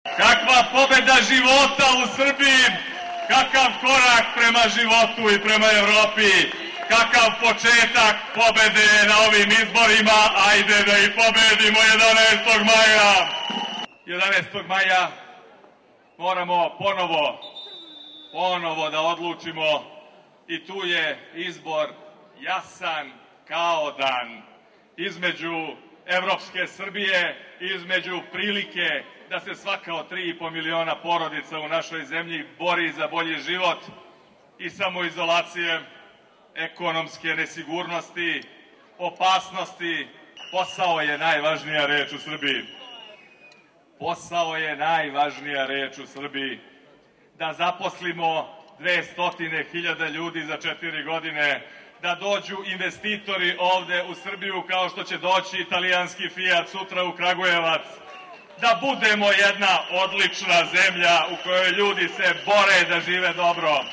Kakva pobeda života u Srbiji, kakav korak prema životu i prema Evropi, kakav početak pobede na ovim izborima, ajde da ih pobedimo 11. maja. 11. maja moramo ponovo da odlučimo i tu je izbor jasan kao dan između evropske Srbije, između prilike da se svaka od 3,5 miliona porodica u našoj zemlji bori za bolji život i samoizolacije, ekonomske nesigurnosti, opasnosti. Posao je najvažnija reč u Srbiji. Posao je najvažnija reč u Srbiji. Da zaposlimo 200.000 ljudi za 4 godine, da dođu investitori ovde u Srbiju kao što će doći italijanski Fiat sutra u Kragujevac, da budemo jedna odlična zemlja u kojoj ljudi se bore da žive dobro.